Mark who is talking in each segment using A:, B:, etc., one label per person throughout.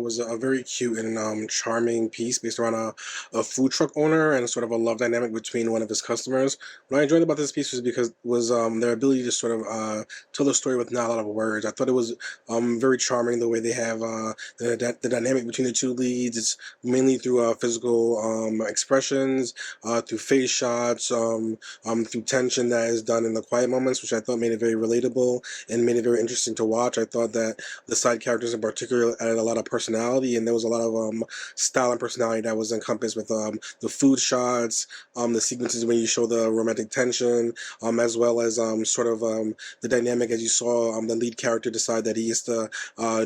A: was a very cute and charming piece based around a food truck owner and sort of a love dynamic between one of his customers. What I enjoyed about this piece was because was their ability to sort of tell a story with not a lot of words. I thought it was very charming the way they have the dynamic between the two leads. It's mainly through physical expressions, through face shots, through tension that is done in the quiet moments, which I thought made it very relatable and made it very interesting to watch. I thought that the side characters in particular added a lot of personality, and there was a lot of style and personality that was encompassed with the food shots, the sequences when you show the romantic tension, as well as sort of the dynamic as you saw the lead character decide that he is to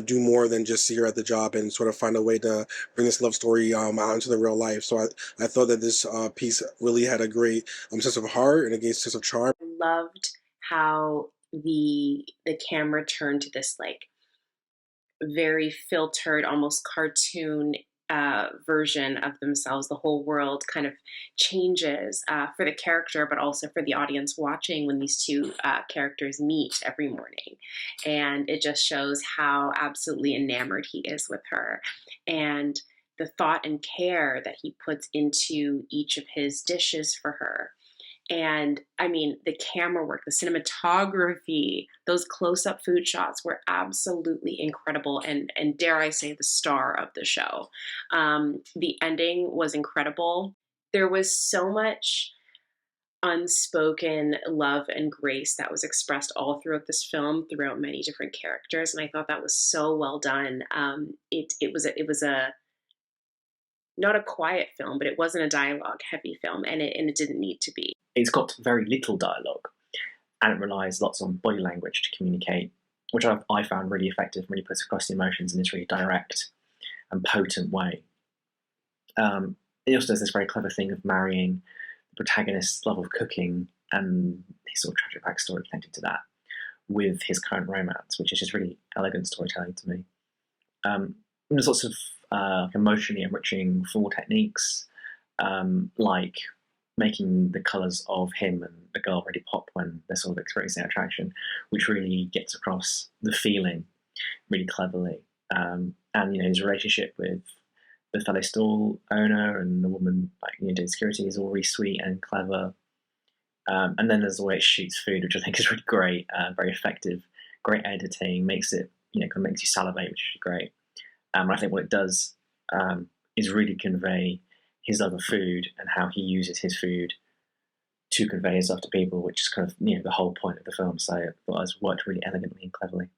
A: do more than just see her at the job and sort of find a way to bring this love story out into the real life. So I thought that this piece really had a great sense of heart and a great sense of charm.
B: Loved how the camera turned to this like very filtered, almost cartoon version of themselves. The whole world kind of changes for the character, but also for the audience watching when these two characters meet every morning. And it just shows how absolutely enamored he is with her. And the thought and care that he puts into each of his dishes for her, and I mean, the camera work, the cinematography, those close up food shots were absolutely incredible. And dare I say, the star of the show. The ending was incredible. There was so much unspoken love and grace that was expressed all throughout this film, throughout many different characters. And I thought that was so well done. It was a not a quiet film, but it wasn't a dialogue heavy film, and it didn't need to be.
C: It's got very little dialogue, and it relies lots on body language to communicate, which I found really effective, really puts across the emotions in this really direct and potent way. It also does this very clever thing of marrying the protagonist's love of cooking and his sort of tragic backstory connected to that with his current romance, which is just really elegant storytelling to me. There's lots of emotionally enriching formal techniques, like making the colours of him and the girl really pop when they're sort of experiencing attraction, which really gets across the feeling really cleverly. And his relationship with the fellow stall owner and the woman doing security is all really sweet and clever. And then there's the way it shoots food, which I think is really great, very effective, great editing, makes it kind of makes you salivate, which is great. I think what it does is really convey his love of food and how he uses his food to convey his love to people, which is kind of the whole point of the film. So I thought it was worked really elegantly and cleverly.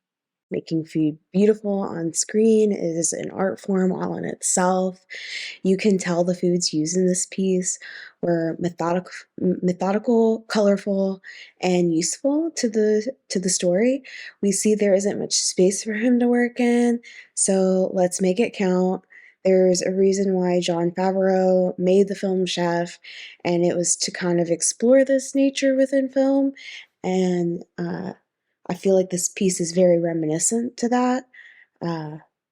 D: Making food beautiful on screen is an art form all in itself. You can tell the foods used in this piece were methodical, colorful, and useful to the story. We see there isn't much space for him to work in, so let's make it count. There's a reason why Jon Favreau made the film Chef, and it was to kind of explore this nature within film. And I feel like this piece is very reminiscent to that.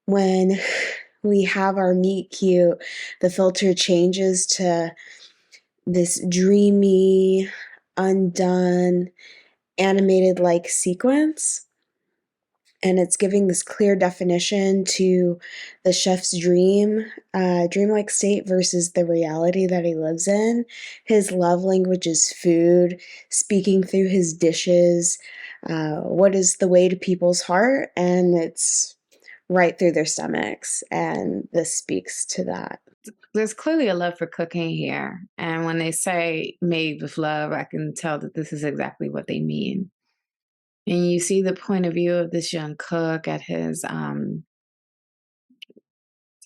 D: When we have our meet cute, the filter changes to this dreamy, undone, animated like sequence. And it's giving this clear definition to the chef's dreamlike state versus the reality that he lives in. His love language is food, speaking through his dishes. What is the way to people's heart? And it's right through their stomachs. And this speaks to that.
E: There's clearly a love for cooking here. And when they say made with love, I can tell that this is exactly what they mean. And you see the point of view of this young cook at his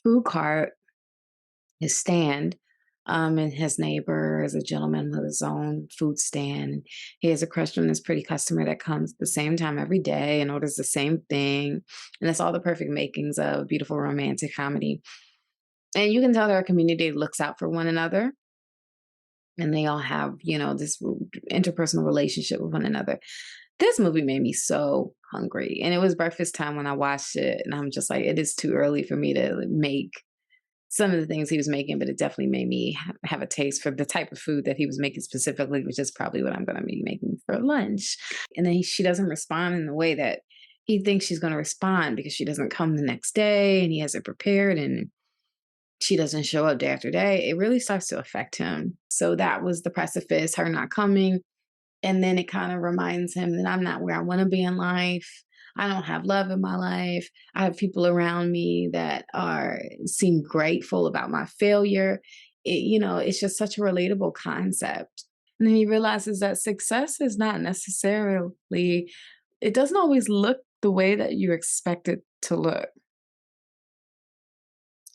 E: food cart, his stand, and his neighbor is a gentleman with his own food stand. He has a crush on this pretty customer that comes at the same time every day and orders the same thing. And it's all the perfect makings of a beautiful romantic comedy. And you can tell their community looks out for one another. And they all have, this interpersonal relationship with one another. This movie made me so hungry. And it was breakfast time when I watched it. And I'm just like, it is too early for me to make some of the things he was making, but it definitely made me have a taste for the type of food that he was making specifically, which is probably what I'm going to be making for lunch. And then she doesn't respond in the way that he thinks she's going to respond because she doesn't come the next day and he hasn't prepared and she doesn't show up day after day. It really starts to affect him. So that was the precipice, her not coming. And then it kind of reminds him that I'm not where I want to be in life. I don't have love in my life. I have people around me that seem grateful about my failure. It's just such a relatable concept. And then he realizes that success is not necessarily, it doesn't always look the way that you expect it to look.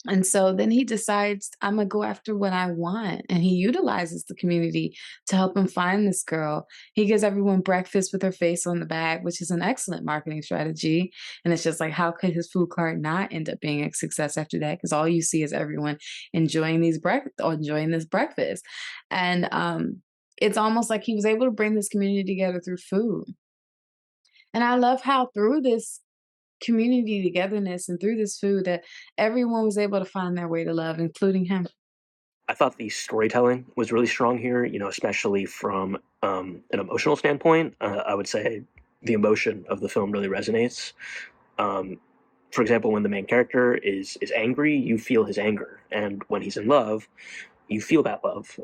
E: And so then he decides, I'm going to go after what I want. And he utilizes the community to help him find this girl. He gives everyone breakfast with her face on the bag, which is an excellent marketing strategy. And it's just like, how could his food cart not end up being a success after that? Because all you see is everyone enjoying this breakfast. And it's almost like he was able to bring this community together through food. And I love how through this community togetherness and through this food that everyone was able to find their way to love, including him.
F: I thought the storytelling was really strong here, especially from an emotional standpoint. I would say the emotion of the film really resonates. For example, when the main character is angry, you feel his anger, and when he's in love, you feel that love.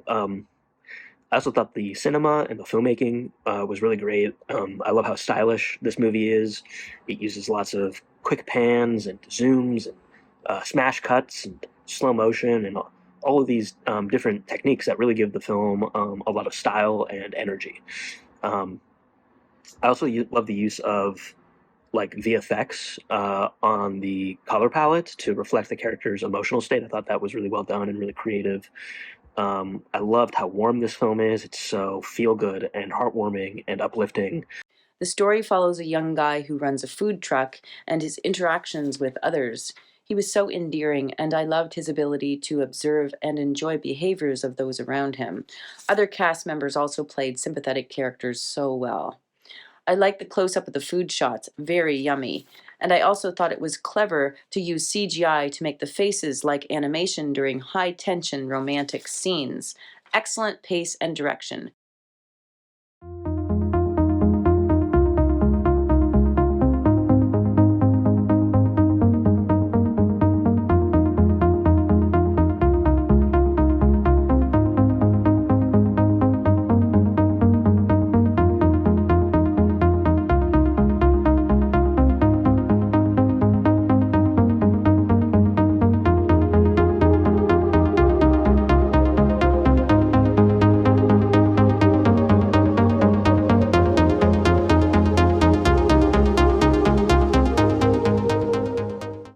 F: I also thought the cinema and the filmmaking was really great. I love how stylish this movie is. It uses lots of quick pans and zooms and smash cuts and slow motion and all of these different techniques that really give the film a lot of style and energy. I also love the use of like VFX on the color palette to reflect the character's emotional state. I thought that was really well done and really creative. I loved how warm this film is. It's so feel good and heartwarming and uplifting.
G: The story follows a young guy who runs a food truck and his interactions with others. He was so endearing, and I loved his ability to observe and enjoy behaviors of those around him. Other cast members also played sympathetic characters so well. I liked the close-up of the food shots, very yummy. And I also thought it was clever to use CGI to make the faces like animation during high-tension romantic scenes. Excellent pace and direction.